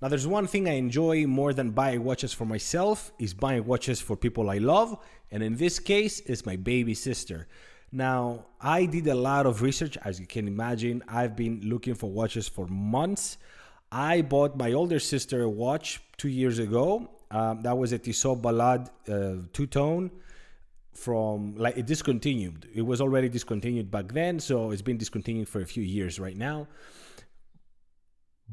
Now, there's one thing I enjoy more than buying watches for myself is buying watches for people I love. And in this case, it's my baby sister. Now, I did a lot of research. As you can imagine, I've been looking for watches for months. I bought my older sister a watch 2 years ago. That was a Tissot Ballade two-tone from, like, it discontinued. It was already discontinued back then, so it's been discontinued for a few years right now.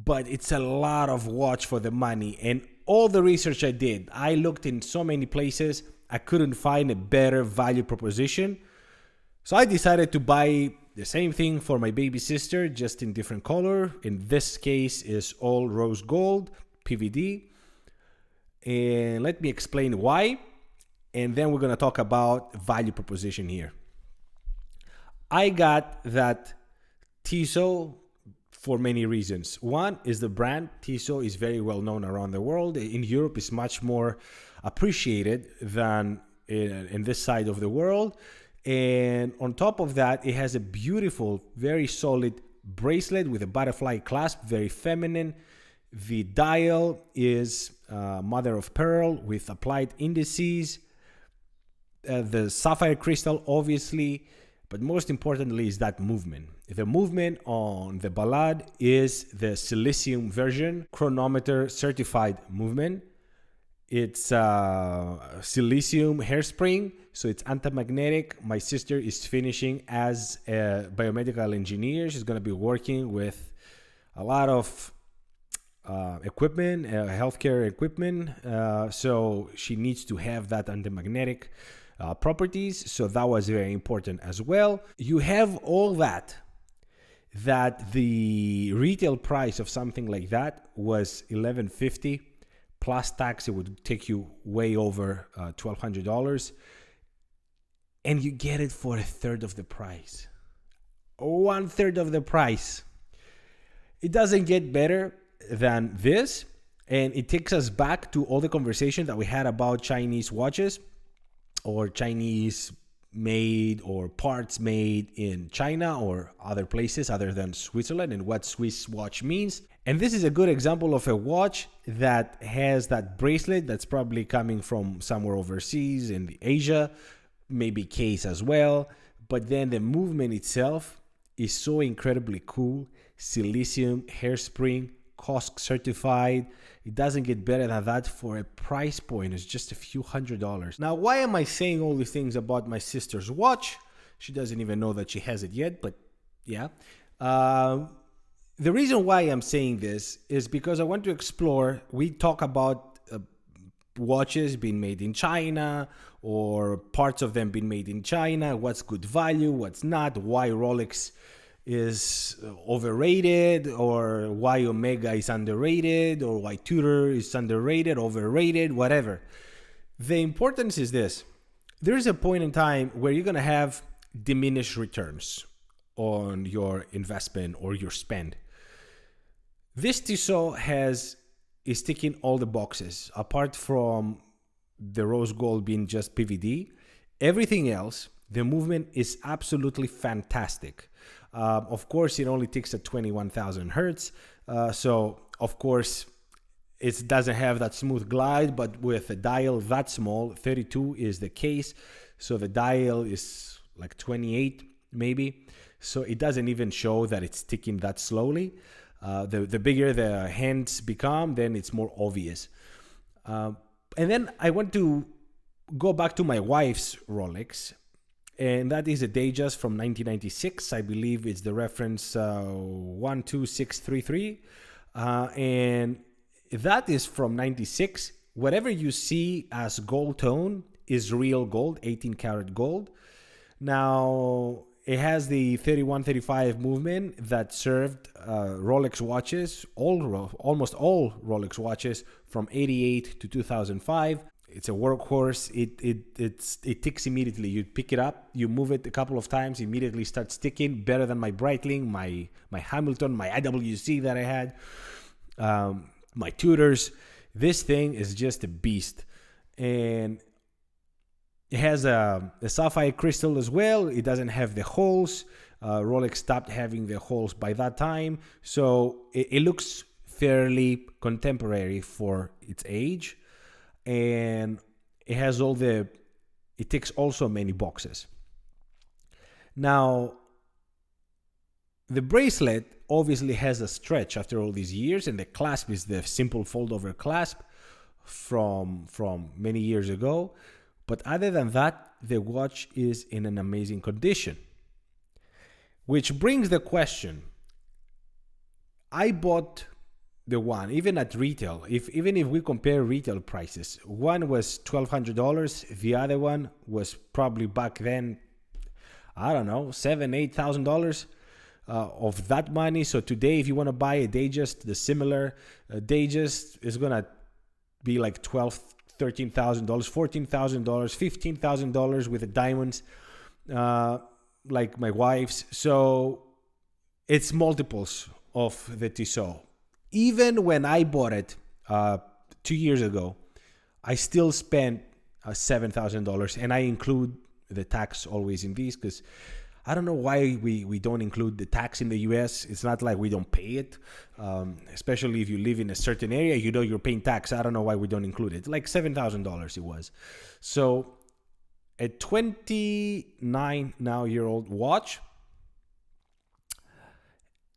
But it's a lot of watch for the money. And all the research I did, I looked in so many places, I couldn't find a better value proposition. So I decided to buy the same thing for my baby sister, just in different color. In this case is all rose gold, PVD. And let me explain why. And then we're going to talk about value proposition here. I got that Tissot for many reasons. One is the brand. Tissot is very well known around the world. In Europe, it's much more appreciated than in this side of the world. And on top of that, it has a beautiful, very solid bracelet with a butterfly clasp, very feminine. The dial is mother of pearl with applied indices. The sapphire crystal, obviously, but most importantly is that movement. The movement on the Ballade is the silicium version, chronometer certified movement. It's silicium hairspring, so it's anti-magnetic. My sister is finishing as a biomedical engineer. She's going to be working with a lot of equipment, healthcare equipment. So she needs to have that anti-magnetic properties. So that was very important as well. You have all that the retail price of something like that was $1,150 plus tax. It would take you way over $1,200, and you get it for 1/3 of the price, 1/3 of the price. It doesn't get better than this, and it takes us back to all the conversation that we had about Chinese watches or Chinese made or parts made in China or other places other than Switzerland, and what Swiss watch means. And this is a good example of a watch that has that bracelet that's probably coming from somewhere overseas in Asia, maybe case as well. But then the movement itself is so incredibly cool. Silicium, hairspring, COSC certified. It doesn't get better than that for a price point. It's just a few $100s. Now, why am I saying all these things about my sister's watch? She doesn't even know that she has it yet, but yeah. The reason why I'm saying this is because I want to explore. We talk about watches being made in China or parts of them being made in China. What's good value, what's not, why Rolex is overrated, or why Omega is underrated, or why Tudor is underrated, overrated, whatever. The importance is this. There is a point in time where you're going to have diminished returns on your investment or your spend. This Tissot is ticking all the boxes, apart from the rose gold being just PVD. Everything else, the movement is absolutely fantastic. Of course, it only ticks at 21,000 hertz. So, of course, it doesn't have that smooth glide, but with a dial that small, 32 is the case. So the dial is like 28 maybe. So it doesn't even show that it's ticking that slowly. The bigger the hands become, then it's more obvious. And then I want to go back to my wife's Rolex. And that is a Dayjust from 1996. I believe it's the reference 12633. And that is from 96. Whatever you see as gold tone is real gold, 18 karat gold. Now, it has the 3135 movement that served Rolex watches, almost all Rolex watches from 88 to 2005. It's a workhorse. It ticks immediately. You pick it up, you move it a couple of times, immediately starts ticking. Better than my Breitling, my Hamilton, my IWC that I had, my Tudors. This thing is just a beast, and it has a sapphire crystal as well. It doesn't have the holes. Rolex stopped having the holes by that time, so it looks fairly contemporary for its age, and it has it ticks also many boxes. Now, the bracelet obviously has a stretch after all these years, and the clasp is the simple fold-over clasp from many years ago. But other than that, the watch is in an amazing condition. Which brings the question, I bought the one, even at retail, even if we compare retail prices, one was $1,200, the other one was probably back then, I don't know, $7,000-8,000 of that money. So today, if you want to buy a Dayjust, the similar Dayjust is gonna be like $12,000, $13,000, $14,000, $15,000 with the diamonds, like my wife's. So it's multiples of the Tissot. Even when I bought it 2 years ago, I still spent $7,000, and I include the tax always in these, because I don't know why we don't include the tax in the US. It's not like we don't pay it, especially if you live in a certain area, you know you're paying tax. I don't know why we don't include it. Like $7,000 it was. So a 29-year-old watch,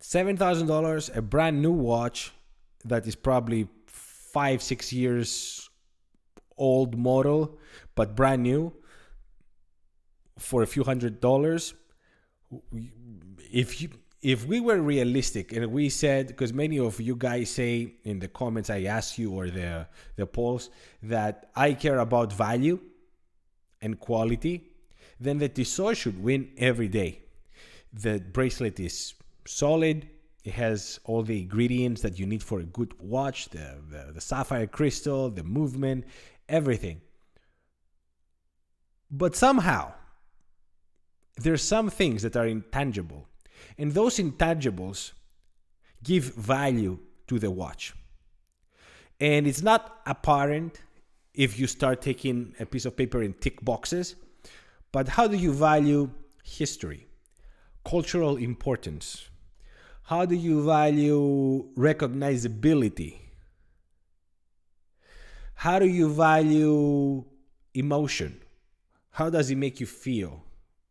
$7,000, a brand new watch that is probably 5-6 years old model, but brand new for a few $100s. If we were realistic and we said, because many of you guys say in the comments I ask you or the polls that I care about value and quality, then the Tissot should win every day. The bracelet is solid. It has all the ingredients that you need for a good watch, the sapphire crystal, the movement, everything. But somehow, there's some things that are intangible, and those intangibles give value to the watch. And it's not apparent if you start taking a piece of paper and tick boxes, but how do you value history, cultural importance? How do you value recognizability? How do you value emotion? How does it make you feel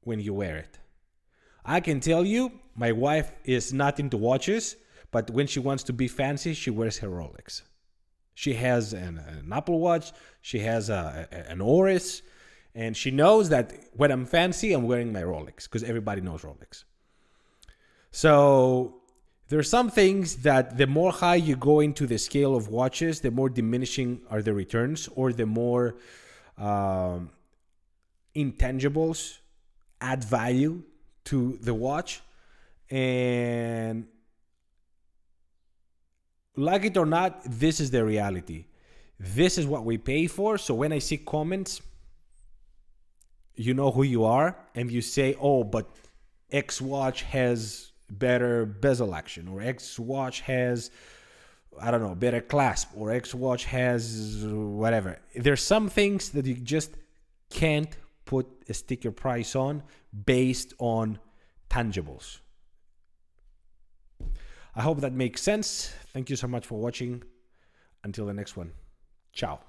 when you wear it? I can tell you, my wife is not into watches, but when she wants to be fancy, she wears her Rolex. She has an Apple Watch, she has an Oris, and she knows that when I'm fancy, I'm wearing my Rolex, because everybody knows Rolex. So there are some things that the more high you go into the scale of watches, the more diminishing are the returns, or the more intangibles add value to the watch. And like it or not, this is the reality. This is what we pay for. So when I see comments, you know who you are, and you say, oh, but X watch has better bezel action, or X watch has, I don't know, better clasp, or X watch has whatever. There's some things that you just can't put a sticker price on based on tangibles. I hope that makes sense. Thank you so much for watching. Until the next one. Ciao.